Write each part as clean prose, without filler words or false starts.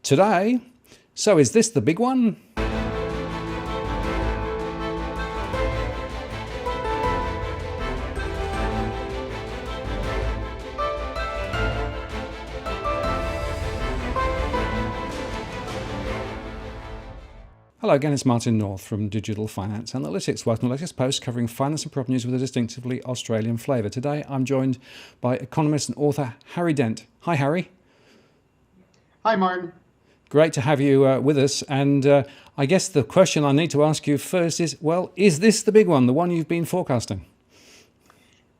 Today, so is this the big one? Hello again, it's Martin North from Digital Finance Analytics. Welcome to the latest post covering finance and property news with a distinctively Australian flavour. Today I'm joined by economist and author Harry Dent. Hi Harry. Hi Martin. Great to have you with us. And I guess the question I need to ask you first is, well, is this the big one, the one you've been forecasting?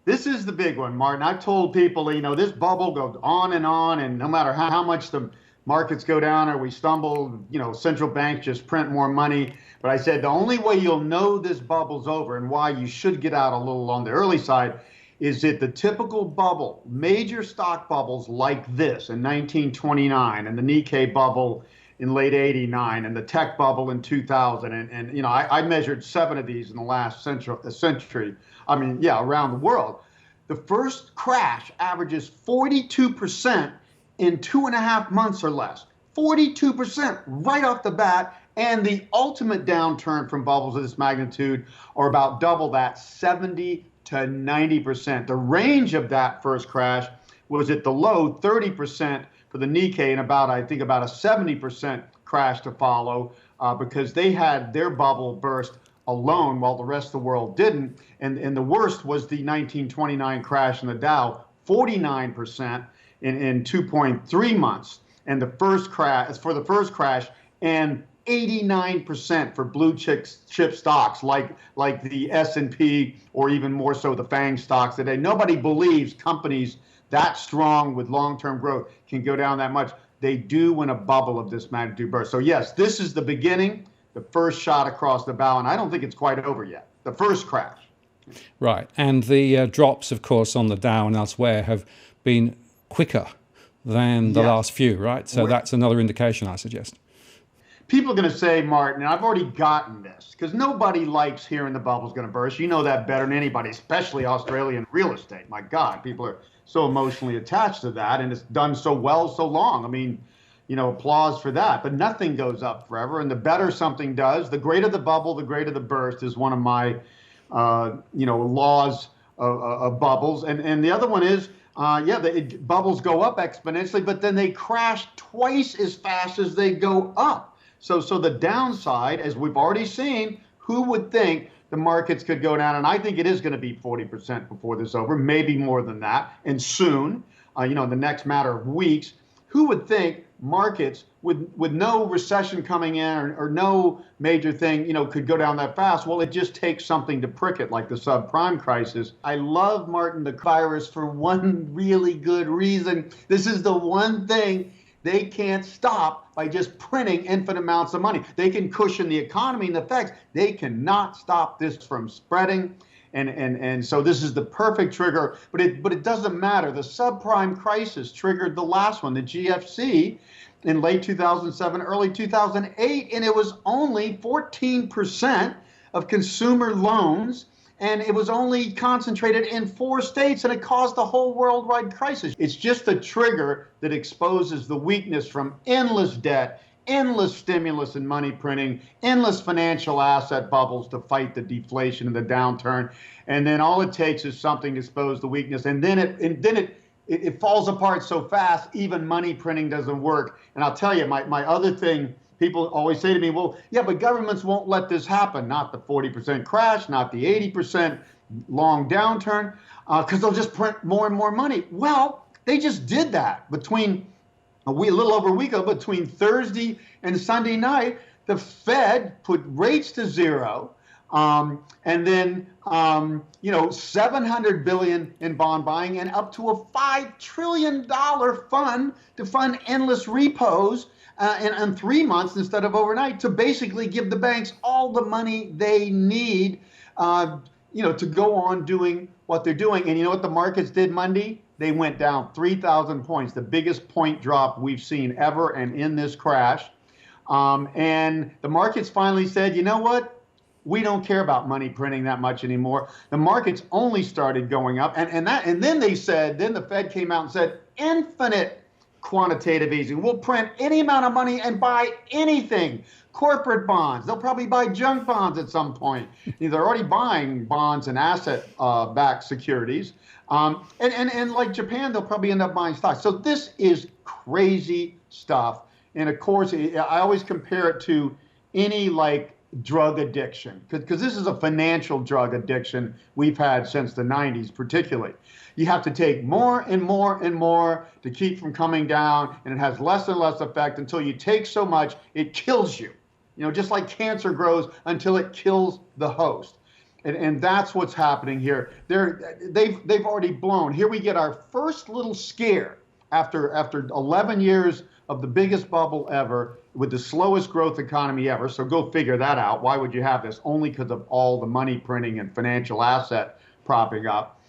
This is the big one, Martin. I've told people, this bubble goes on, and no matter how much the markets go down or we stumble, central banks just print more money. But I said the only way you'll know this bubble's over and why you should get out a little on the early side is that the typical bubble, major stock bubbles like this in 1929 and the Nikkei bubble in late 89 and the tech bubble in 2000. And I measured 7 of these in the last century. Around the world. The first crash averages 42% in 2.5 months or less. 42% right off the bat. And the ultimate downturn from bubbles of this magnitude are about double that, 70 to 90%. The range of that first crash was at the low 30% for the Nikkei and about a 70% crash to follow because they had their bubble burst alone while the rest of the world didn't. And the worst was the 1929 crash in the Dow, 49% in 2.3 months. And the first crash, and 89% for blue chip stocks like the S&P or even more so the FANG stocks today. Nobody believes companies that strong with long-term growth can go down that much. They do when a bubble of this magnitude bursts. So yes, this is the beginning, the first shot across the bow, and I don't think it's quite over yet. The first crash. Right, and the drops, of course, on the Dow and elsewhere have been quicker than the last few, right? So that's another indication, I suggest. People are going to say, Martin, and I've already gotten this, because nobody likes hearing the bubble's going to burst. You know that better than anybody, especially Australian real estate. My God, people are so emotionally attached to that, and it's done so well so long. Applause for that. But nothing goes up forever, and the better something does, the greater the bubble, the greater the burst is one of my, laws of bubbles. And the other one is, bubbles go up exponentially, but then they crash twice as fast as they go up. So the downside, as we've already seen, who would think the markets could go down? And I think it is going to be 40% before this is over, maybe more than that, and soon, in the next matter of weeks. Who would think markets with no recession coming in or no major thing, could go down that fast? Well, it just takes something to prick it, like the subprime crisis. I love, Martin, the virus for one really good reason. This is the one thing they can't stop by just printing infinite amounts of money. They can cushion the economy and the effects. They cannot stop this from spreading. And so this is the perfect trigger, but it doesn't matter. The subprime crisis triggered the last one, the GFC, in late 2007, early 2008, and it was only 14% of consumer loans, and it was only concentrated in 4 states, and it caused the whole worldwide crisis. It's just a trigger that exposes the weakness from endless debt, endless stimulus and money printing, endless financial asset bubbles to fight the deflation and the downturn. And then all it takes is something to expose the weakness. And then it falls apart so fast, even money printing doesn't work. And I'll tell you, my other thing, people always say to me, well, yeah, but governments won't let this happen. Not the 40% crash, not the 80% long downturn, because they'll just print more and more money. Well, they just did that between a little over a week ago, between Thursday and Sunday night. The Fed put rates to zero, and then $700 billion in bond buying and up to a $5 trillion fund to fund endless repos in 3 months instead of overnight, to basically give the banks all the money they need, to go on doing what they're doing. And you know what the markets did Monday? They went down 3,000 points, the biggest point drop we've seen ever, and in this crash. And the markets finally said, you know what? We don't care about money printing that much anymore. The markets only started going up, and then they said, then the Fed came out and said, quantitative easing. We'll print any amount of money and buy anything. Corporate bonds. They'll probably buy junk bonds at some point. They're already buying bonds and asset-backed securities. And like Japan, they'll probably end up buying stocks. So this is crazy stuff. And of course, I always compare it to any like drug addiction, because this is a financial drug addiction we've had since the 90s, particularly. You have to take more and more and more to keep from coming down, and it has less and less effect until you take so much it kills you. Just like cancer grows until it kills the host. And that's what's happening here. They've already blown. Here we get our first little scare after 11 years of the biggest bubble ever with the slowest growth economy ever. So go figure that out. Why would you have this? Only because of all the money printing and financial asset propping up.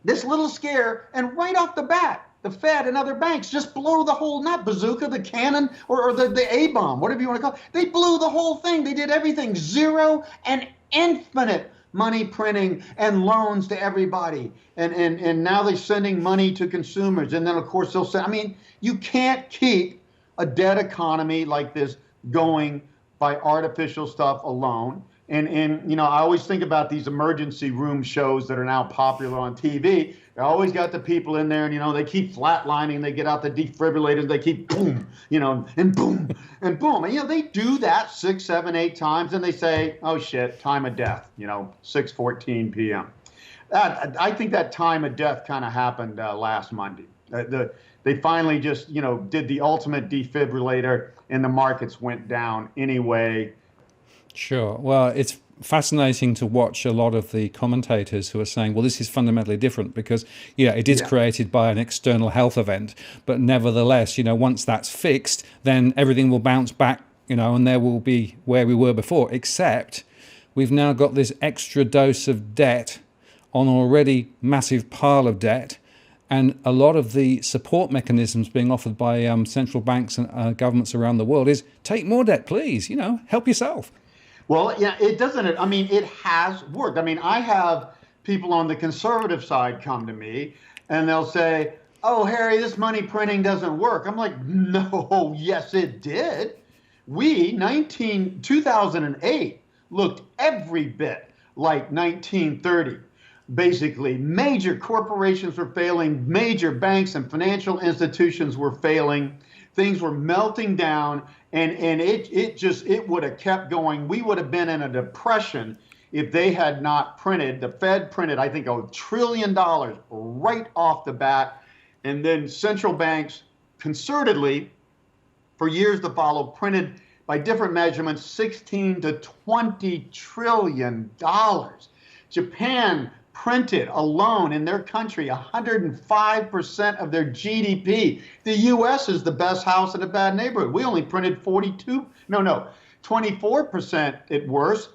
This little scare, and right off the bat, the Fed and other banks just blow the whole, not bazooka, the cannon, or the A-bomb, whatever you want to call it. They blew the whole thing. They did everything. Zero and infinite money printing and loans to everybody. And now they're sending money to consumers. And then, of course, they'll say, you can't keep a dead economy like this going by artificial stuff alone. And I always think about these emergency room shows that are now popular on TV. They always got the people in there, and they keep flatlining. They get out the defibrillators. They keep boom, and boom, and boom. And they do that 6, 7, 8 times, and they say, "Oh shit, time of death." 6:14 p.m. I think that time of death kind of happened last Monday. They finally just did the ultimate defibrillator, and the markets went down anyway. Sure. Well, it's fascinating to watch a lot of the commentators who are saying, well, this is fundamentally different because, it is created by an external health event. But nevertheless, once that's fixed, then everything will bounce back, and there will be where we were before, except we've now got this extra dose of debt on an already massive pile of debt. And a lot of the support mechanisms being offered by central banks and governments around the world is take more debt, please, help yourself. Well, yeah, it doesn't. It has worked. I have people on the conservative side come to me and they'll say, "Oh, Harry, this money printing doesn't work." I'm like, "No, yes, it did. 2008 looked every bit like 1930. Basically, major corporations were failing, major banks and financial institutions were failing. Things were melting down, and it would have kept going. We would have been in a depression if they had not printed. The Fed printed, I think, $1 trillion right off the bat, and then central banks concertedly, for years to follow, printed by different measurements $16 to $20 trillion. Japan printed alone in their country 105% of their GDP. The U.S. is the best house in a bad neighborhood. We only printed 24% at worst.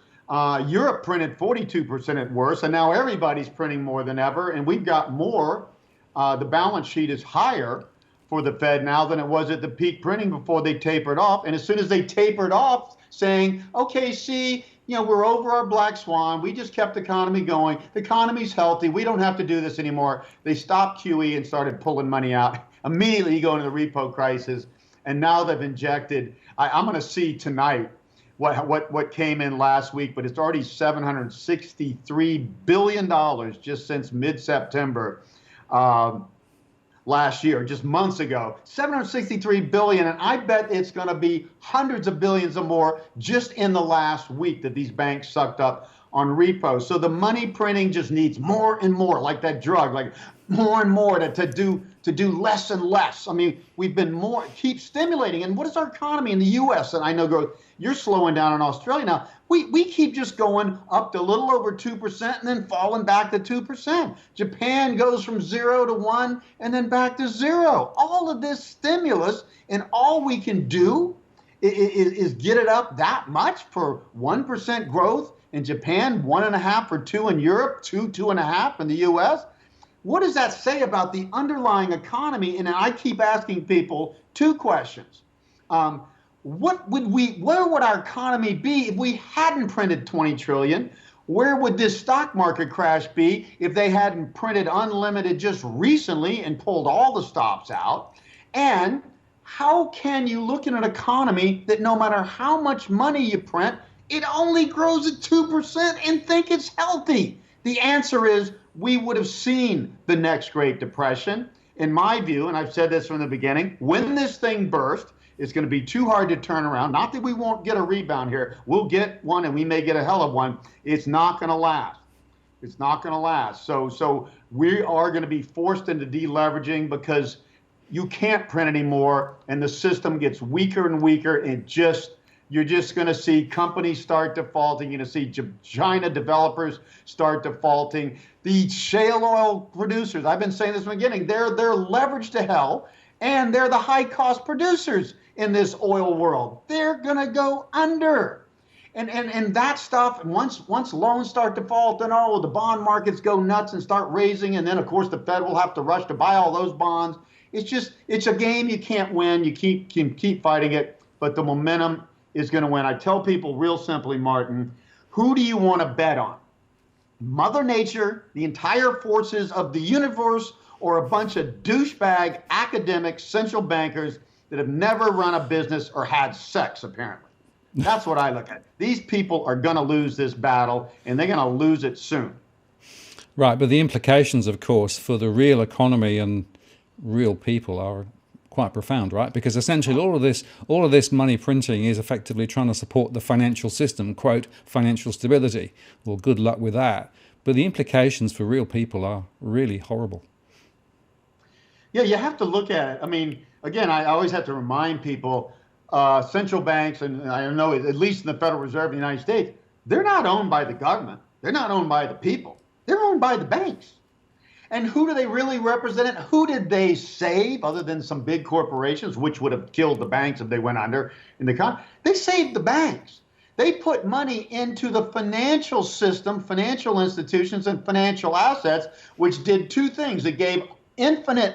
Europe printed 42% at worst, and now everybody's printing more than ever, and we've got more. The balance sheet is higher for the Fed now than it was at the peak printing before they tapered off. And as soon as they tapered off, saying, okay, see, we're over our black swan. We just kept the economy going. The economy's healthy. We don't have to do this anymore. They stopped QE and started pulling money out. Immediately you go into the repo crisis. And now they've injected, I'm going to see tonight what came in last week, but it's already $763 billion just since mid-September last year, just months ago. $763 billion, and I bet it's going to be hundreds of billions or more just in the last week that these banks sucked up on repos. So the money printing just needs more and more, like that drug, like more and more to do less and less. We've been keep stimulating. And what is our economy in the U.S.? And I know growth, you're slowing down in Australia now. We keep just going up to a little over 2% and then falling back to 2%. Japan goes from 0 to 1 and then back to 0. All of this stimulus, and all we can do is get it up that much for 1% growth in Japan, 1.5 or 2 in Europe, 2.5 in the U.S. What does that say about the underlying economy? And I keep asking people 2 questions. Where would our economy be if we hadn't printed 20 trillion? Where would this stock market crash be if they hadn't printed unlimited just recently and pulled all the stops out? And how can you look at an economy that no matter how much money you print, it only grows at 2% and think it's healthy? The answer is we would have seen the next Great Depression. In my view, and I've said this from the beginning, when this thing bursts, it's going to be too hard to turn around. Not that we won't get a rebound here. We'll get one, and we may get a hell of one. It's not going to last. It's not going to last. So we are going to be forced into deleveraging because you can't print anymore, and the system gets weaker and weaker. And you're just going to see companies start defaulting. You're going to see China developers start defaulting. The shale oil producers, I've been saying this from the beginning, they're leveraged to hell, and they're the high-cost producers in this oil world. They're going to go under. And that stuff, once loans start defaulting, the bond markets go nuts and start raising, and then, of course, the Fed will have to rush to buy all those bonds. It's a game you can't win. You keep fighting it, but the momentum is going to win. I tell people real simply, Martin, who do you want to bet on? Mother Nature, the entire forces of the universe, or a bunch of douchebag academic central bankers that have never run a business or had sex, apparently? That's what I look at. These people are going to lose this battle, and they're going to lose it soon. Right, but the implications, of course, for the real economy and real people are quite profound, right? Because essentially all of this money printing is effectively trying to support the financial system, quote, financial stability. Well, good luck with that. But the implications for real people are really horrible. Yeah, you have to look at it. I mean, again, I always have to remind people, central banks, and I know at least in the Federal Reserve of the United States, they're not owned by the government. They're not owned by the people. They're owned by the banks. And who do they really represent? Who did they save, other than some big corporations, which would have killed the banks if they went under in the economy? They saved the banks. They put money into the financial system, financial institutions, and financial assets, which did two things. It gave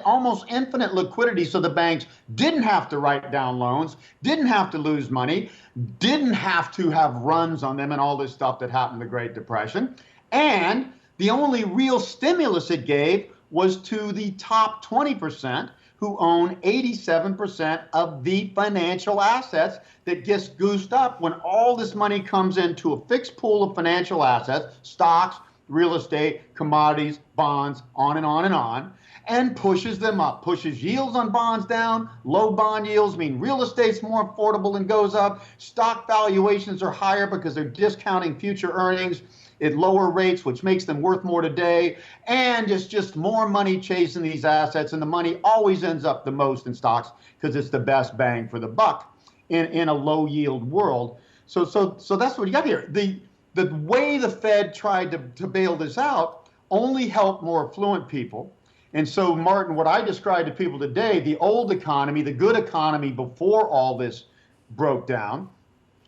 almost infinite liquidity, so the banks didn't have to write down loans, didn't have to lose money, didn't have to have runs on them and all this stuff that happened in the Great Depression. And the only real stimulus it gave was to the top 20% who own 87% of the financial assets that gets goosed up when all this money comes into a fixed pool of financial assets, stocks, real estate, commodities, bonds, on and on and on, and pushes them up, pushes yields on bonds down. Low bond yields mean real estate's more affordable and goes up. Stock valuations are higher because they're discounting future earnings at lower rates, which makes them worth more today. And it's just more money chasing these assets, and the money always ends up the most in stocks because it's the best bang for the buck in a low yield world. So that's what you got here. The way the Fed tried to bail this out only helped more affluent people. And so, Martin, what I described to people today, the old economy, the good economy before all this broke down,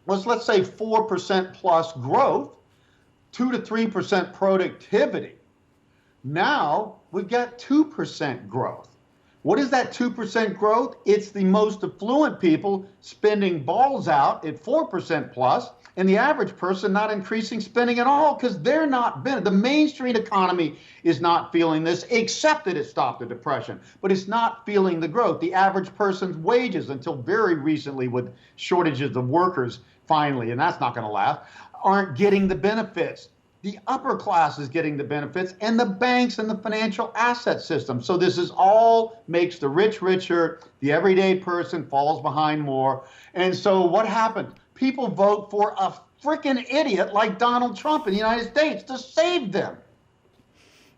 was, let's say, 4% plus growth, 2 to 3% productivity. Now we've got 2% growth. What is that 2% growth? It's the most affluent people spending balls out at 4% plus, and the average person not increasing spending at all because they're not the mainstream economy is not feeling this, except that it stopped the depression, but it's not feeling the growth. The average person's wages, until very recently with shortages of workers finally, and that's not going to last, aren't getting the benefits. The upper class is getting the benefits, and the banks and the financial asset system. So this is all makes the rich richer, the everyday person falls behind more. And so what happened? People vote for a freaking idiot like Donald Trump in the United States to save them.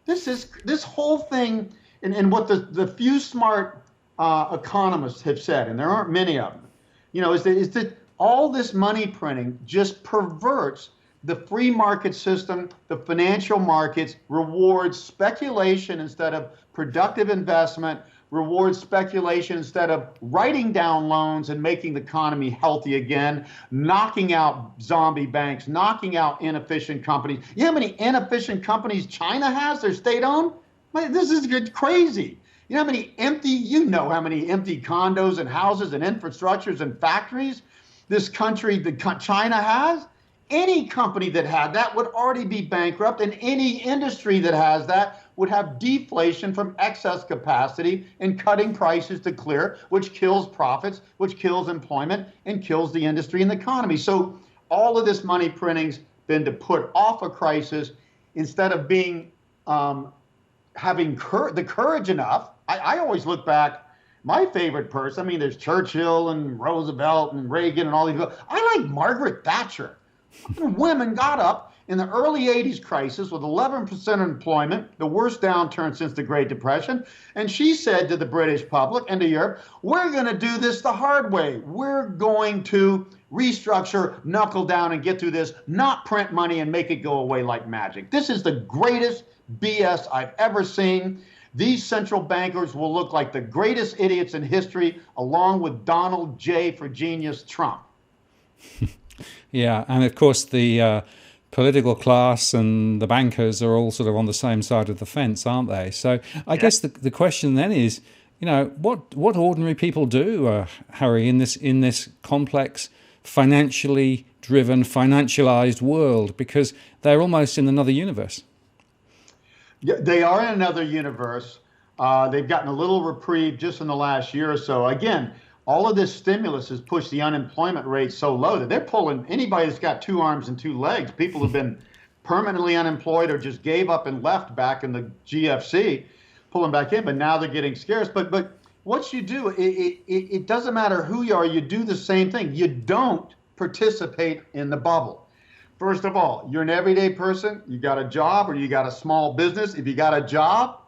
This whole thing, and what the few smart economists have said, and there aren't many of them, is that all this money printing just perverts the free market system. The financial markets rewards speculation instead of productive investment, rewards speculation instead of writing down loans and making the economy healthy again, knocking out zombie banks, knocking out inefficient companies. You know how many inefficient companies China has? They're state-owned? This is crazy. You know how many empty condos and houses and infrastructures and factories this country, China has? Any company that had that would already be bankrupt, and any industry that has that would have deflation from excess capacity and cutting prices to clear, which kills profits, which kills employment, and kills the industry and the economy. So all of this money printing's been to put off a crisis instead of being having the courage enough. I always look back. My favorite person, I mean, there's Churchill and Roosevelt and Reagan and all these people. I like Margaret Thatcher. Women got up in the early 80s crisis with 11% unemployment, the worst downturn since the Great Depression. And she said to the British public and to Europe, we're going to do this the hard way. We're going to restructure, knuckle down, and get through this, not print money and make it go away like magic. This is the greatest BS I've ever seen. These central bankers will look like the greatest idiots in history, along with Donald J. for genius Trump. Yeah, and of course the political class and the bankers are all sort of on the same side of the fence, aren't they? So I guess the question then is, what ordinary people do, Harry, in this complex, financially driven, financialized world, because they're almost in another universe. Yeah, they are in another universe. They've gotten a little reprieve just in the last year or so. Again, all of this stimulus has pushed the unemployment rate so low that they're pulling anybody that's got two arms and two legs. People who've been permanently unemployed or just gave up and left back in the GFC, pulling back in, but now they're getting scarce. But what you do, it doesn't matter who you are, you do the same thing. You don't participate in the bubble. First of all, you're an everyday person, you got a job or you got a small business. If you got a job,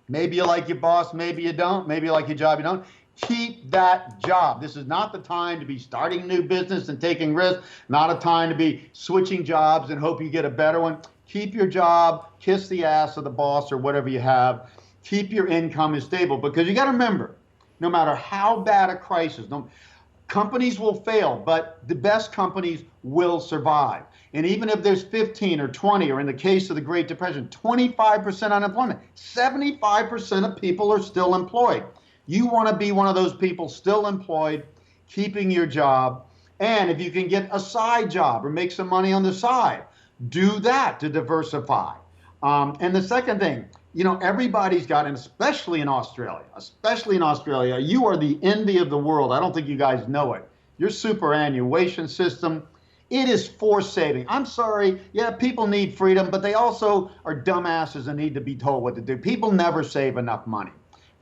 maybe you like your boss, maybe you don't, maybe you like your job, you don't. Keep that job. This is not the time to be starting a new business and taking risks, not a time to be switching jobs and hope you get a better one. Keep your job, kiss the ass of the boss or whatever you have. Keep your income stable, because you got to remember, no matter how bad a crisis, companies will fail, but the best companies will survive. And even if there's 15 or 20, or in the case of the Great Depression, 25% unemployment, 75% of people are still employed. You want to be one of those people still employed, keeping your job. And if you can get a side job or make some money on the side, do that to diversify. And the second thing, everybody's got, and especially in Australia, you are the envy of the world. I don't think you guys know it. Your superannuation system, it is forced saving. I'm sorry, yeah, people need freedom, but they also are dumbasses and need to be told what to do. People never save enough money.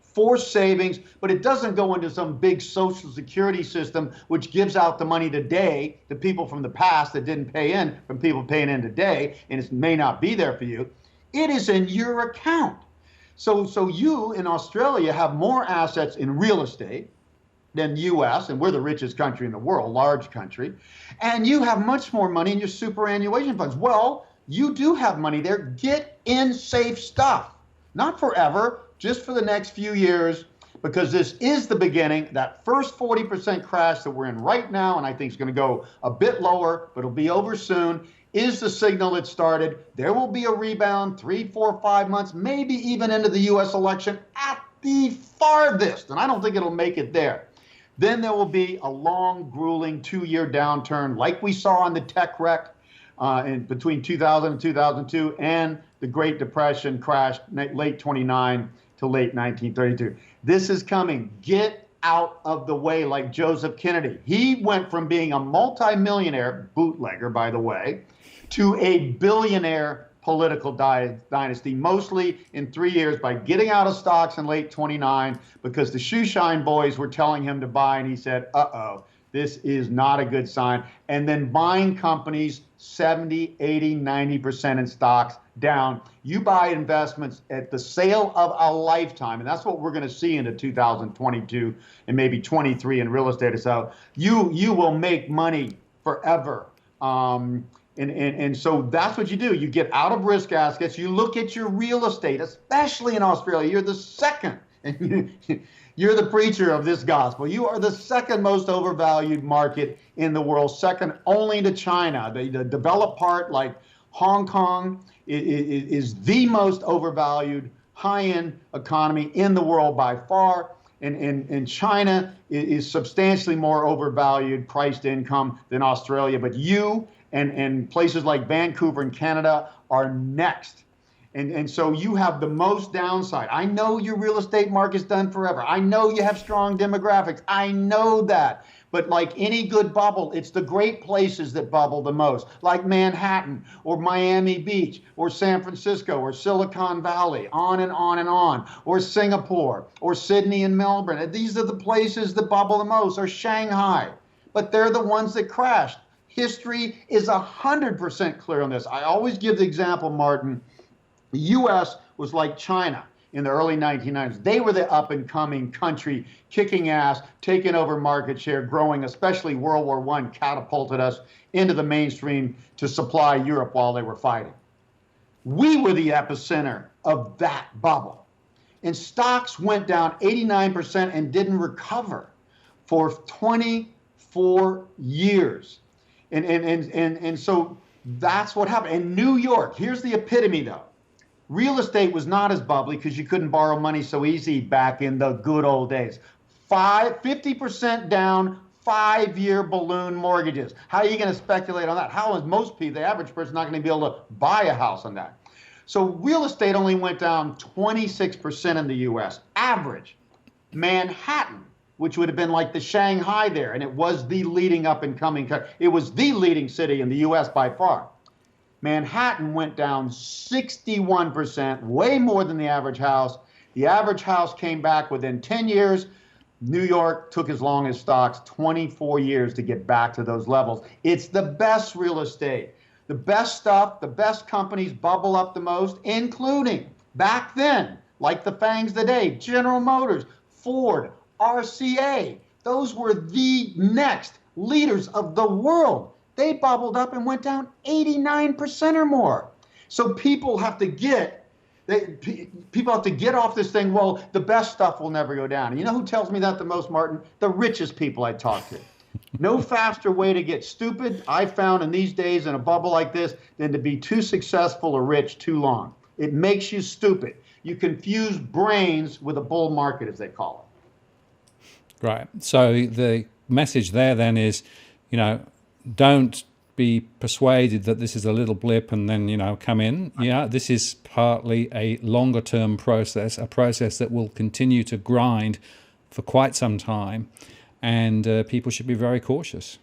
Forced savings, but it doesn't go into some big social security system which gives out the money today to people from the past that didn't pay in, from people paying in today, and it may not be there for you. It is in your account. So you in Australia have more assets in real estate than the US, and we're the richest country in the world, large country, and you have much more money in your superannuation funds. Well, you do have money there. Get in safe stuff. Not forever, just for the next few years, because this is the beginning. That first 40% crash that we're in right now, and I think is going to go a bit lower, but it'll be over soon, is the signal it started. There will be a rebound 3, 4, 5 months, maybe even into the US election at the farthest, and I don't think it'll make it there. Then there will be a long, grueling 2-year downturn like we saw in the tech wreck between 2000 and 2002, and the Great Depression crash late 29 to late 1932. This is coming. Get out of the way, like Joseph Kennedy. He went from being a multimillionaire, bootlegger, by the way, to a billionaire political dynasty, mostly in 3 years, by getting out of stocks in late 29 because the shoeshine boys were telling him to buy, and he said, uh-oh, this is not a good sign. And then buying companies 70, 80, 90% in stocks down. You buy investments at the sale of a lifetime, and that's what we're going to see into 2022 and maybe 23 in real estate. So you will make money forever. And so that's what you do. You get out of risk assets. You look at your real estate, especially in Australia. You're the second. You're the preacher of this gospel. You are the second most overvalued market in the world, second only to China. The developed part, like Hong Kong, is the most overvalued high-end economy in the world by far. And China is substantially more overvalued priced income than Australia. But you and places like Vancouver in Canada are next. And so you have the most downside. I know your real estate market's done forever. I know you have strong demographics. I know that. But like any good bubble, it's the great places that bubble the most, like Manhattan or Miami Beach or San Francisco or Silicon Valley, on and on and on, or Singapore or Sydney and Melbourne. These are the places that bubble the most, or Shanghai. But they're the ones that crashed. History is 100% clear on this. I always give the example, Martin. The U.S. was like China in the early 1990s. They were the up-and-coming country, kicking ass, taking over market share, growing, especially World War I catapulted us into the mainstream to supply Europe while they were fighting. We were the epicenter of that bubble. And stocks went down 89% and didn't recover for 24 years. And so that's what happened. In New York, here's the epitome, though. Real estate was not as bubbly because you couldn't borrow money so easy back in the good old days. 50% down, 5-year balloon mortgages. How are you going to speculate on that? How is most people, the average person, not going to be able to buy a house on that? So real estate only went down 26% in the U.S. Average. Manhattan, which would have been like the Shanghai there, and it was the leading up-and-coming country. It was the leading city in the U.S. by far. Manhattan went down 61%, way more than the average house. The average house came back within 10 years. New York took as long as stocks, 24 years to get back to those levels. It's the best real estate. The best stuff, the best companies bubble up the most, including back then, like the fangs of the day, General Motors, Ford, RCA. Those were the next leaders of the world. They bubbled up and went down 89% or more. So people have to get off this thing, well, the best stuff will never go down. And you know who tells me that the most, Martin? The richest people I talk to. No faster way to get stupid, I found in these days in a bubble like this, than to be too successful or rich too long. It makes you stupid. You confuse brains with a bull market, as they call it. Right. So the message there then is, don't be persuaded that this is a little blip and then, come in. Yeah, this is partly a longer term process, a process that will continue to grind for quite some time. And people should be very cautious.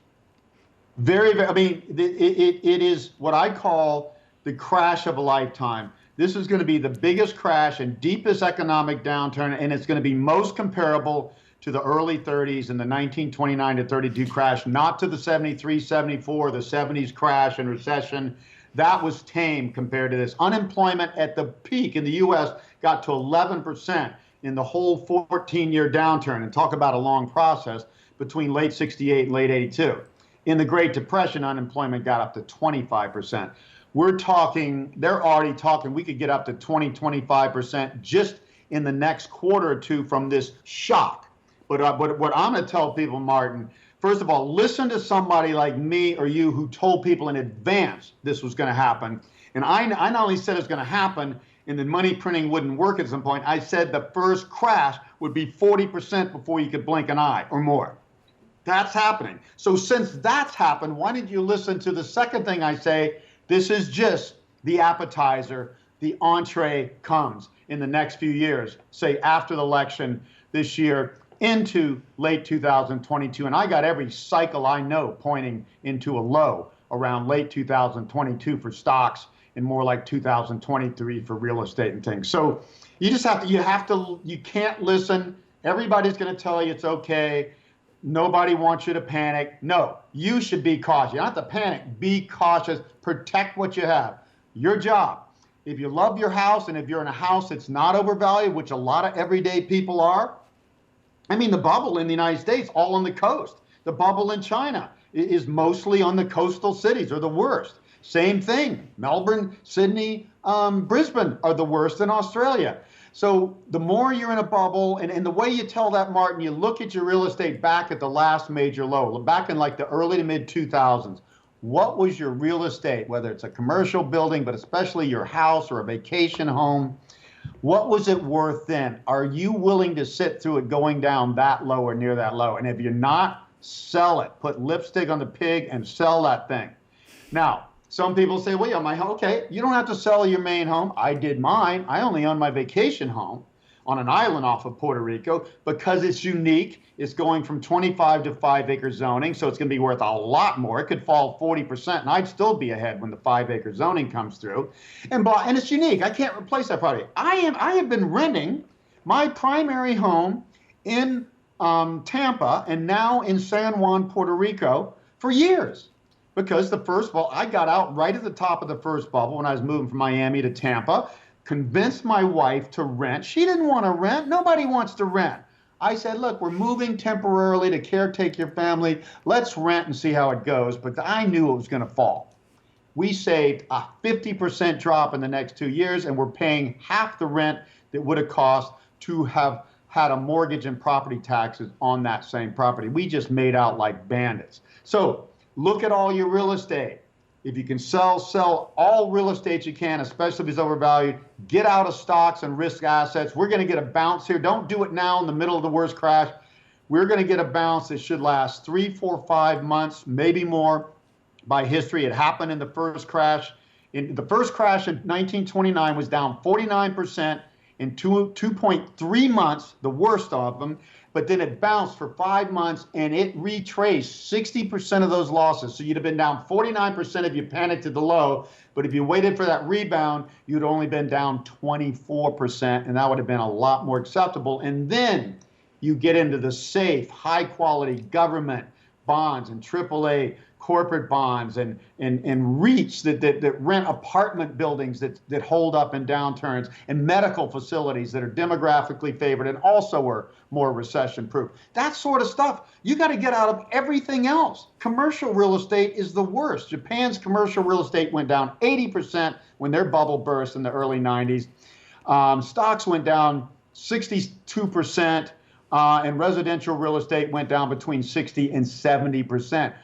Very, I mean, it is what I call the crash of a lifetime. This is going to be the biggest crash and deepest economic downturn, and it's going to be most comparable to the early 30s and the 1929 to 32 crash, not to the 73, 74, the 70s crash and recession. That was tame compared to this. Unemployment at the peak in the U.S. got to 11% in the whole 14-year downturn, and talk about a long process between late 68 and late 82. In the Great Depression, unemployment got up to 25%. They're already talking, we could get up to 25% just in the next quarter or two from this shock. But what I'm going to tell people, Martin, first of all, listen to somebody like me or you who told people in advance this was going to happen. And I not only said it's going to happen and the money printing wouldn't work at some point, I said the first crash would be 40% before you could blink an eye or more. That's happening. So since that's happened, why didn't you listen to the second thing I say? This is just the appetizer. The entree comes in the next few years, say after the election this year, into late 2022. And I got every cycle I know pointing into a low around late 2022 for stocks and more like 2023 for real estate and things. So you can't listen. Everybody's going to tell you it's okay. Nobody wants you to panic. No, you should be cautious. You don't have to panic. Be cautious. Protect what you have. Your job. If you love your house and if you're in a house that's not overvalued, which a lot of everyday people are, I mean, the bubble in the United States, all on the coast. The bubble in China is mostly on the coastal cities, or the worst. Same thing. Melbourne, Sydney, Brisbane are the worst in Australia. So the more you're in a bubble, and the way you tell that, Martin, you look at your real estate back at the last major low, back in like the early to mid 2000s. What was your real estate, whether it's a commercial building, but especially your house or a vacation home? What was it worth then? Are you willing to sit through it going down that low or near that low? And if you're not, sell it. Put lipstick on the pig and sell that thing. Now, some people say, well, yeah, my home, okay, you don't have to sell your main home. I did mine. I only own my vacation home on an island off of Puerto Rico because it's unique. It's going from 25 to 5-acre zoning, so it's going to be worth a lot more. It could fall 40%, and I'd still be ahead when the 5-acre zoning comes through. And it's unique. I can't replace that property. I have been renting my primary home in Tampa and now in San Juan, Puerto Rico for years. Because the first bubble, I got out right at the top of the first bubble when I was moving from Miami to Tampa, convinced my wife to rent. She didn't want to rent. Nobody wants to rent. I said, look, we're moving temporarily to caretake your family. Let's rent and see how it goes. But I knew it was going to fall. We saved a 50% drop in the next 2 years, and we're paying half the rent that would have cost to have had a mortgage and property taxes on that same property. We just made out like bandits. So look at all your real estate. If you can sell all real estate you can, especially if it's overvalued. Get out of stocks and risk assets. We're going to get a bounce here. Don't do it now in the middle of the worst crash. We're going to get a bounce that should last 3, 4, 5 months, maybe more. By history, it happened in the first crash. The first crash in 1929 was down 49% in 2.3 months, the worst of them. But then it bounced for 5 months and it retraced 60% of those losses. So you'd have been down 49% if you panicked at the low. But if you waited for that rebound, you'd only been down 24%, and that would have been a lot more acceptable. And then you get into the safe, high quality government bonds and AAA corporate bonds and REITs that rent apartment buildings that hold up in downturns, and medical facilities that are demographically favored and also are more recession proof. That sort of stuff, you got to get out of everything else. Commercial real estate is the worst. Japan's commercial real estate went down 80% when their bubble burst in the early 90s. Stocks went down 62%, and residential real estate went down between 60 and 70%.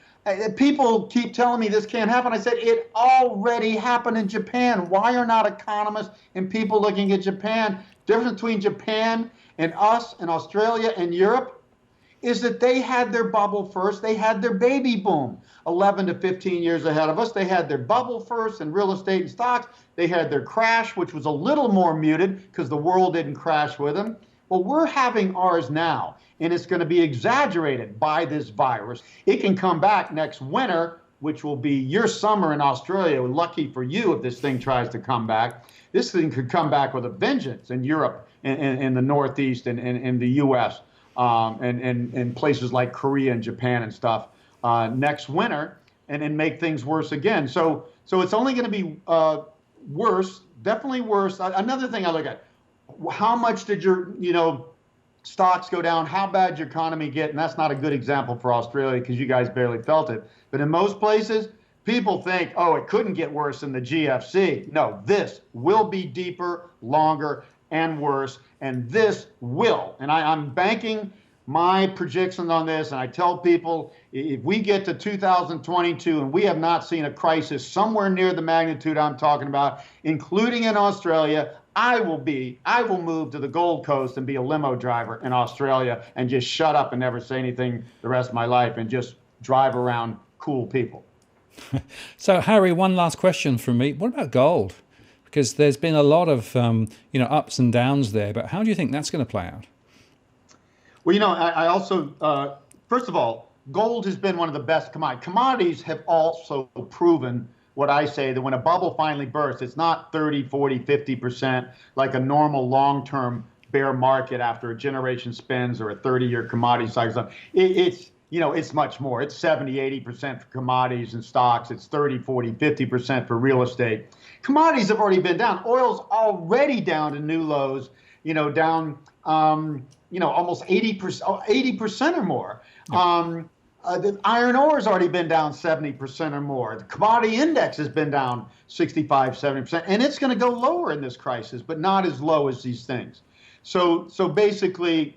People keep telling me this can't happen. I said, it already happened in Japan. Why are not economists and people looking at Japan? Difference between Japan and us and Australia and Europe is that they had their bubble first. They had their baby boom 11 to 15 years ahead of us. They had their bubble first in real estate and stocks. They had their crash, which was a little more muted because the world didn't crash with them. Well, we're having ours now, and it's going to be exaggerated by this virus. It can come back next winter, which will be your summer in Australia. Lucky for you if this thing tries to come back. This thing could come back with a vengeance in Europe and in the Northeast and in the U.S. And places like Korea and Japan and stuff next winter, and make things worse again. So it's only going to be worse, definitely worse. Another thing I look at, how much did your stocks go down? How bad did your economy get? And that's not a good example for Australia because you guys barely felt it. But in most places, people think, oh, it couldn't get worse than the GFC. No, this will be deeper, longer, and worse. And this will. And I'm banking my projections on this. And I tell people, if we get to 2022 and we have not seen a crisis somewhere near the magnitude I'm talking about, including in Australia, I will move to the Gold Coast and be a limo driver in Australia and just shut up and never say anything the rest of my life and just drive around cool people. So, Harry, one last question from me. What about gold? Because there's been a lot of ups and downs there, but how do you think that's going to play out? Well, I also, first of all, gold has been one of the best commodities. Commodities have also proven what I say, that when a bubble finally bursts, it's not 30, 40, 50% like a normal long-term bear market after a generation spends or a 30-year commodity cycle. It's much more. It's 70, 80% for commodities and stocks. It's 30, 40, 50% for real estate. Commodities have already been down. Oil's already down to new lows, down, almost 80% or more. The iron ore has already been down 70% or more. The commodity index has been down 65, 70%, and it's going to go lower in this crisis, but not as low as these things. So basically,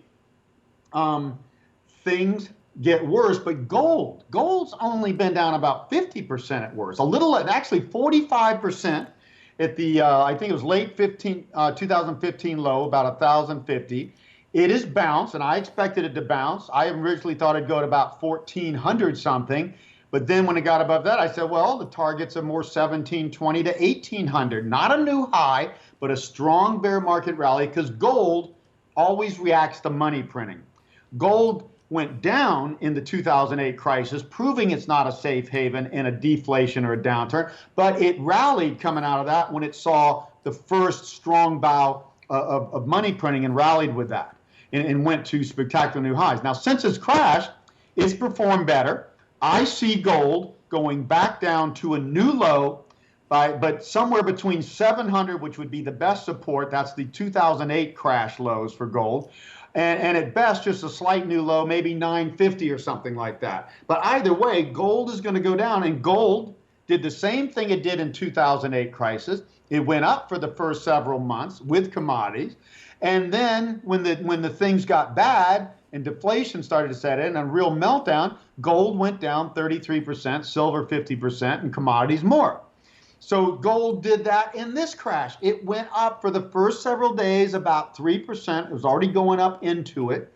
things get worse, but gold's only been down about 50% at worst. Actually 45% at the, I think it was late 2015 low, about 1,050. It has bounced, and I expected it to bounce. I originally thought it'd go to about 1,400 something, But then when it got above that, I said, well, the targets are more 1720 to 1800, not a new high, but a strong bear market rally because gold always reacts to money printing. Gold went down in the 2008 crisis, proving it's not a safe haven in a deflation or a downturn, but it rallied coming out of that when it saw the first strong bow of money printing and rallied with that and went to spectacular new highs. Now, since it's crashed, it's performed better. I see gold going back down to a new low, but somewhere between 700, which would be the best support. That's the 2008 crash lows for gold. And at best, just a slight new low, maybe 950 or something like that. But either way, gold is going to go down. And gold did the same thing it did in 2008 crisis. It went up for the first several months with commodities. And then when the things got bad and deflation started to set in, a real meltdown, gold went down 33%, silver 50%, and commodities more. So gold did that in this crash. It went up for the first several days about 3%. It was already going up into it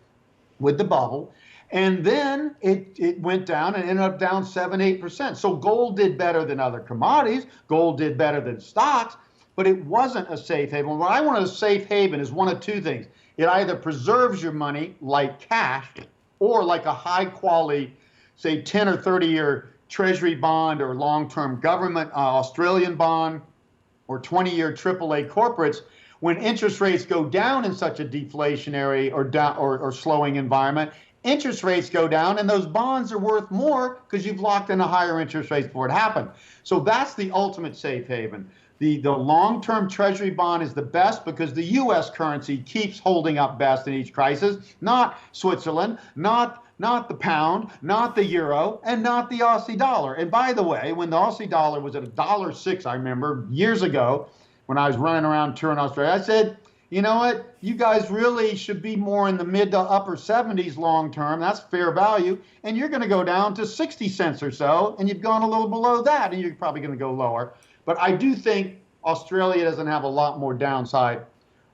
with the bubble. And then it went down and ended up down 7-8%. So gold did better than other commodities. Gold did better than stocks, but it wasn't a safe haven. What I want a safe haven is one of two things. It either preserves your money like cash or like a high quality, say 10 or 30-year treasury bond or long-term government Australian bond or 20-year AAA corporates. When interest rates go down in such a deflationary or slowing environment, interest rates go down and those bonds are worth more because you've locked in a higher interest rate before it happened. So that's the ultimate safe haven. The long-term treasury bond is the best because the U.S. currency keeps holding up best in each crisis, not Switzerland, not the pound, not the euro, and not the Aussie dollar. And by the way, when the Aussie dollar was at $1.06, I remember years ago when I was running around touring Australia, I said, you know what, you guys really should be more in the mid to upper 70s long term. That's fair value. And you're going to go down to 60 cents or so, and you've gone a little below that, and you're probably going to go lower. But I do think Australia doesn't have a lot more downside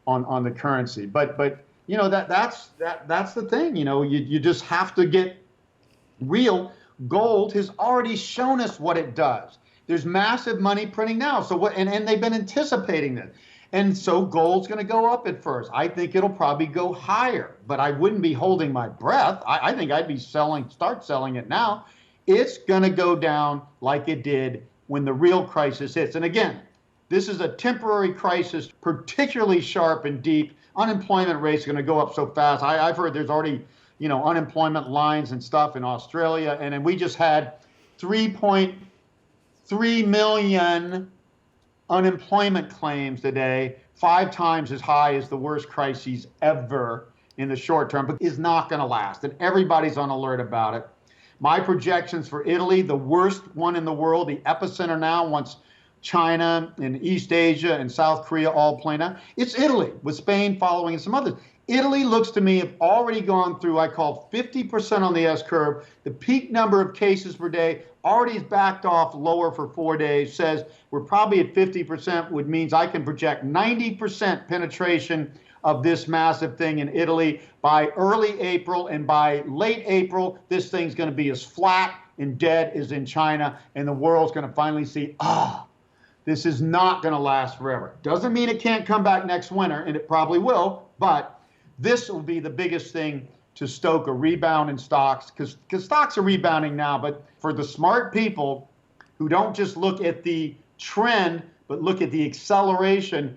on the currency. But you know, that's the thing. You know, you just have to get real. Gold has already shown us what it does. There's massive money printing now. So what? And they've been anticipating this. And so gold's going to go up at first. I think it'll probably go higher, but I wouldn't be holding my breath. I think I'd be start selling it now. It's going to go down like it did when the real crisis hits. And again, this is a temporary crisis, particularly sharp and deep. Unemployment rates are going to go up so fast. I've heard there's already, you know, unemployment lines and stuff in Australia. And then we just had 3.3 million unemployment claims today, 5 times as high as the worst crises ever in the short term, but is not going to last. And everybody's on alert about it. My projections for Italy, the worst one in the world, the epicenter now, once China and East Asia and South Korea all playing out, it's Italy, with Spain following and some others. Italy looks to me have already gone through, I call 50% on the S curve. The peak number of cases per day already is backed off lower for 4 days, says we're probably at 50%, which means I can project 90% penetration of this massive thing in Italy by early April, and by late April, this thing's going to be as flat and dead as in China, and the world's going to finally see, this is not going to last forever. Doesn't mean it can't come back next winter, and it probably will, but this will be the biggest thing to stoke a rebound in stocks, because stocks are rebounding now, but for the smart people who don't just look at the trend, but look at the acceleration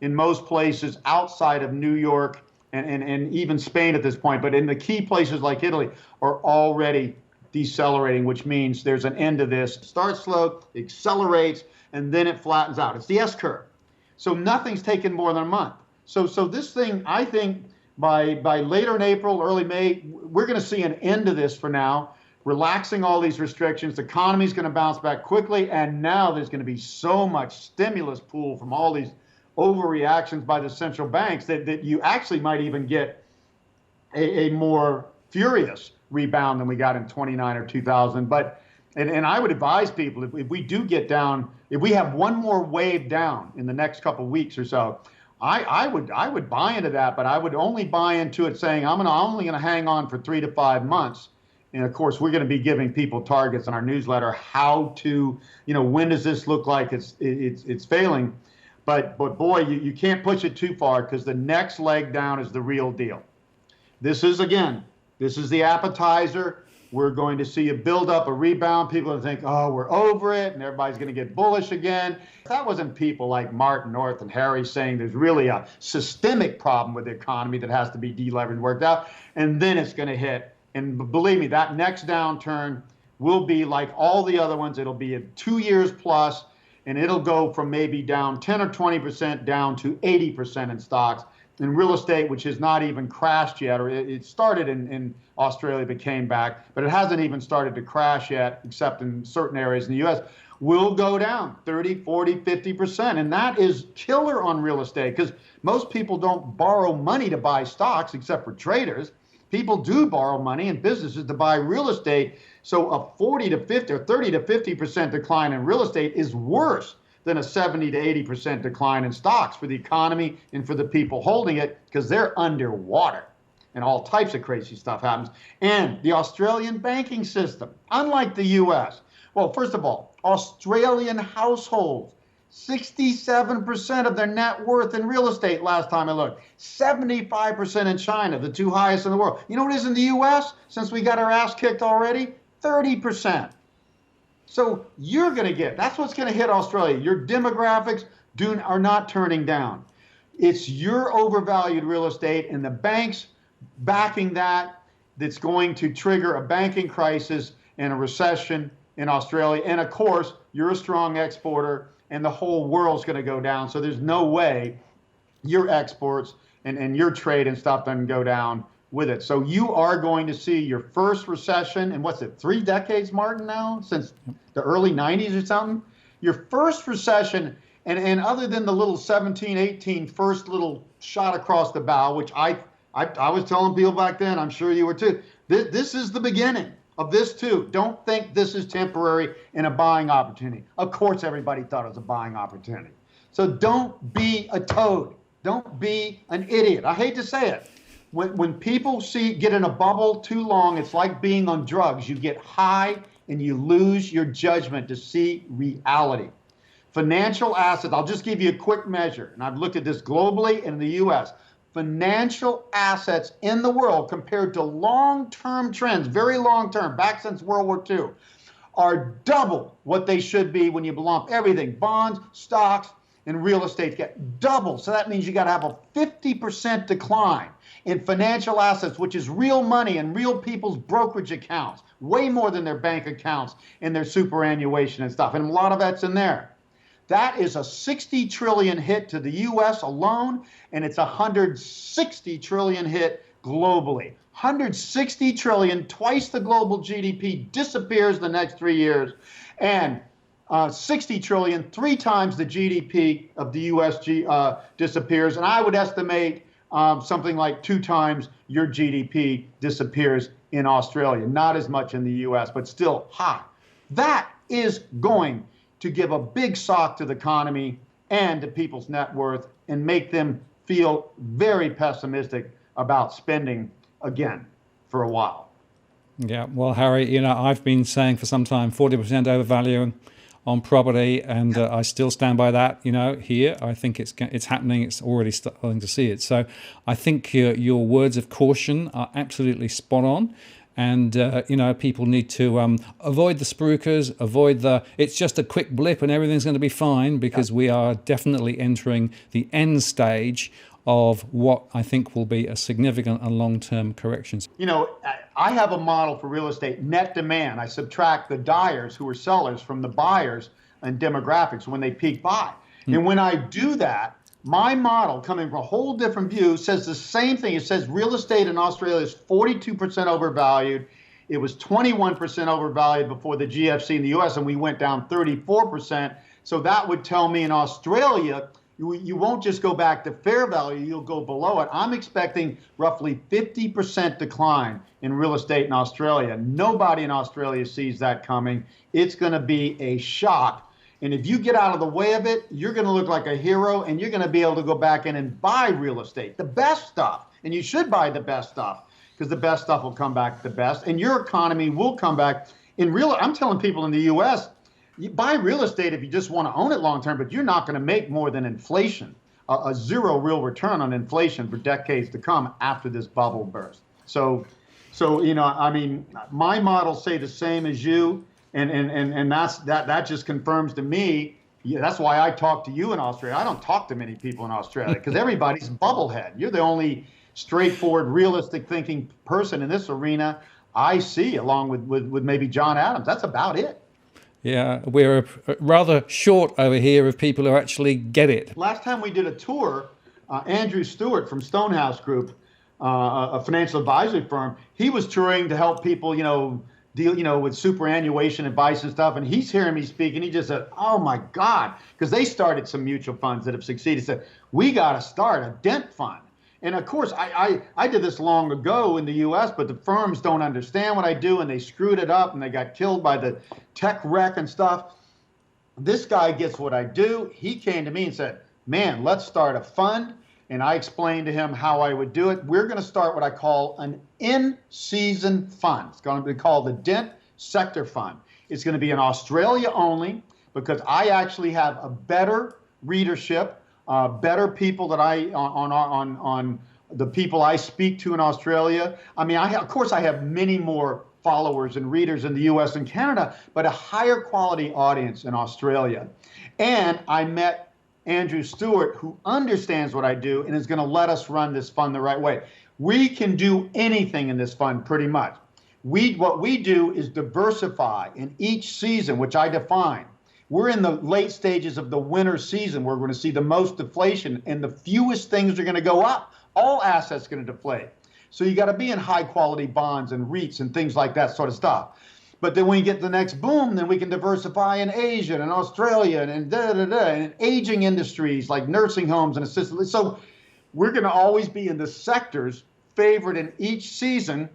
in most places outside of New York and even Spain at this point, but in the key places like Italy are already decelerating, which means there's an end to this. It starts slow, accelerates, and then it flattens out. It's the S curve. So nothing's taken more than a month. So this thing, I think by later in April, early May, we're going to see an end to this for now, relaxing all these restrictions. The economy's going to bounce back quickly, and now there's going to be so much stimulus pool from all these overreactions by the central banks that you actually might even get a more furious rebound than we got in 29 or 2000. But and I would advise people, if we do get down, if we have one more wave down in the next couple of weeks or so, I would buy into that, but I would only buy into it saying I'm only going to hang on for 3 to 5 months, And of course, we're going to be giving people targets in our newsletter, how to, when does this look like it's failing? But boy, you can't push it too far, because the next leg down is the real deal. This is the appetizer. We're going to see a buildup, a rebound. People will think, oh, we're over it, and everybody's going to get bullish again. That wasn't people like Martin North and Harry saying there's really a systemic problem with the economy that has to be deleveraged and worked out, and then it's going to hit. And believe me, that next downturn will be like all the other ones. It'll be in 2 years plus, and it'll go from maybe down 10 or 20% down to 80% in stocks. In real estate, which has not even crashed yet, or it started in Australia but came back, but it hasn't even started to crash yet, except in certain areas in the U.S., will go down 30, 40, 50%. And that is killer on real estate, because most people don't borrow money to buy stocks, except for traders. People do borrow money in businesses to buy real estate. So a 40 to 50 or 30 to 50% decline in real estate is worse than a 70 to 80% decline in stocks for the economy and for the people holding it, because they're underwater and all types of crazy stuff happens. And the Australian banking system, unlike the US, well, first of all, Australian households, 67% of their net worth in real estate last time I looked, 75% in China, the two highest in the world. You know what it is in the US, since we got our ass kicked already? 30%. So you're going to that's what's going to hit Australia. Your demographics are not turning down. It's your overvalued real estate and the banks backing that's going to trigger a banking crisis and a recession in Australia. And of course, you're a strong exporter, and the whole world's going to go down. So there's no way your exports and your trade and stuff doesn't go down with it. So you are going to see your first recession in, 3 decades, Martin, now, since the early 90s or something? Your first recession, and other than the little 17, 18 first little shot across the bow, which I was telling people back then, I'm sure you were too, this is the beginning of this too. Don't think this is temporary and a buying opportunity. Of course, everybody thought it was a buying opportunity. So don't be a toad. Don't be an idiot. I hate to say it. When people get in a bubble too long, it's like being on drugs. You get high and you lose your judgment to see reality. Financial assets, I'll just give you a quick measure, and I've looked at this globally and in the US. Financial assets in the world compared to long-term trends, very long-term, back since World War II, are double what they should be when you lump everything, bonds, stocks, and real estate get double. So that means you got to have a 50% decline in financial assets, which is real money and real people's brokerage accounts, way more than their bank accounts and their superannuation and stuff. And a lot of that's in there. That is a 60 trillion hit to the US alone, and it's a 160 trillion hit globally. 160 trillion, twice the global GDP, disappears the next 3 years. And 60 trillion, 3 times the GDP of the US disappears. And I would estimate something like 2 times your GDP disappears in Australia. Not as much in the US, but still high. That is going to give a big shock to the economy and to people's net worth and make them feel very pessimistic about spending again for a while. Yeah, well, Harry, I've been saying for some time 40% overvaluing on property, and I still stand by that. Here I think it's happening. It's already starting to see it. So I think your words of caution are absolutely spot on. And, people need to avoid the spruikers, it's just a quick blip and everything's going to be fine, because we are definitely entering the end stage of what I think will be a significant and long-term correction. I have a model for real estate, net demand. I subtract the dyers who are sellers from the buyers and demographics when they peak buy. And when I do that, my model, coming from a whole different view, says the same thing. It says real estate in Australia is 42% overvalued. It was 21% overvalued before the GFC in the US, and we went down 34%. So that would tell me in Australia, you won't just go back to fair value, you'll go below it. I'm expecting roughly 50% decline in real estate in Australia. Nobody in Australia sees that coming. It's going to be a shock. And if you get out of the way of it, you're going to look like a hero, and you're going to be able to go back in and buy real estate, the best stuff. And you should buy the best stuff, because the best stuff will come back the best, and your economy will come back. I'm telling people in the U.S., you buy real estate if you just want to own it long term, but you're not going to make more than inflation, a zero real return on inflation for decades to come after this bubble burst. So I mean, my models say the same as you, and that just confirms to me. Yeah, that's why I talk to you in Australia. I don't talk to many people in Australia because everybody's bubblehead. You're the only straightforward, realistic thinking person in this arena I see, along with maybe John Adams. That's about it. Yeah, we're rather short over here of people who actually get it. Last time we did a tour, Andrew Stewart from Stonehouse Group, a financial advisory firm, he was touring to help people, deal, with superannuation advice and stuff. And he's hearing me speak, and he just said, "Oh my God," because they started some mutual funds that have succeeded. He said, "We got to start a Dent fund." And of course, I did this long ago in the U.S., but the firms don't understand what I do, and they screwed it up, and they got killed by the tech wreck and stuff. This guy gets what I do. He came to me and said, "Man, let's start a fund." And I explained to him how I would do it. We're going to start what I call an in-season fund. It's going to be called the Dent Sector Fund. It's going to be in Australia only because I actually have a better readership. Better people that on the people I speak to in Australia. I mean, of course, I have many more followers and readers in the U.S. and Canada, but a higher quality audience in Australia. And I met Andrew Stewart, who understands what I do and is going to let us run this fund the right way. We can do anything in this fund pretty much. What we do is diversify in each season, which I define. We're in the late stages of the winter season. We're going to see the most deflation, and the fewest things are going to go up. All assets are going to deflate. So you got to be in high quality bonds and REITs and things like that sort of stuff. But then when you get the next boom, then we can diversify in Asia and Australia and and aging industries like nursing homes and assisted. So we're going to always be in the sectors favored in each season.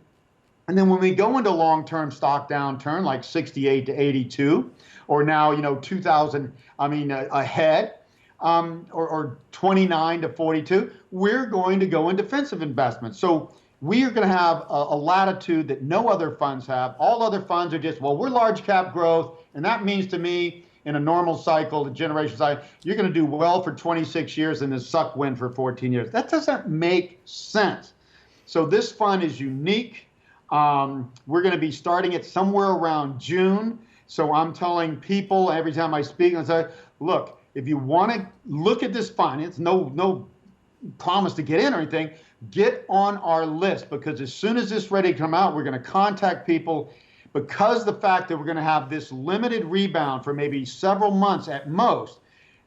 And then when we go into long-term stock downturn, like 68 to 82, or now, 2000, ahead, or 29 to 42, we're going to go in defensive investments. So we are going to have a latitude that no other funds have. All other funds are just, well, we're large cap growth, and that means to me, in a normal cycle, the generation cycle, you're going to do well for 26 years and then suck wind for 14 years. That doesn't make sense. So this fund is unique. We're going to be starting it somewhere around June. So I'm telling people every time I speak, I say, look, if you want to look at this fund, it's no promise to get in or anything, get on our list, because as soon as this is ready to come out, we're going to contact people, because the fact that we're going to have this limited rebound for maybe several months at most,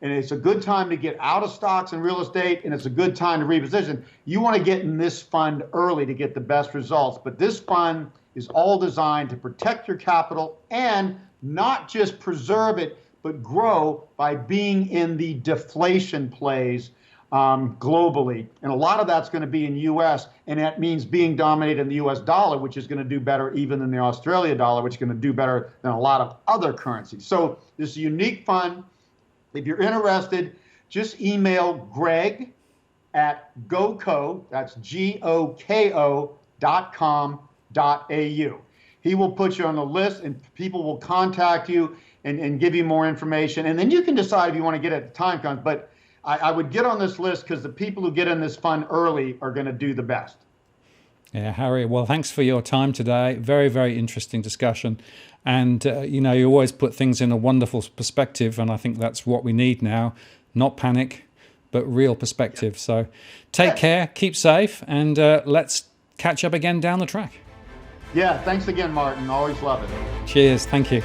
and it's a good time to get out of stocks and real estate, and it's a good time to reposition. You want to get in this fund early to get the best results. But this fund is all designed to protect your capital and not just preserve it, but grow by being in the deflation plays globally. And a lot of that's going to be in U.S., and that means being dominated in the U.S. dollar, which is going to do better even than the Australia dollar, which is going to do better than a lot of other currencies. So this is a unique fund. If you're interested, just email Greg at GOCO, that's GOKO.com.au. He will put you on the list, and people will contact you and give you more information. And then you can decide if you want to get it at the time comes. But I would get on this list, because the people who get in this fund early are going to do the best. Yeah, Harry, well, thanks for your time today. Very, very interesting discussion. And, you always put things in a wonderful perspective, and I think that's what we need now. Not panic, but real perspective. Yeah. So take care, keep safe, and let's catch up again down the track. Yeah, thanks again, Martin. Always love it. Cheers. Thank you.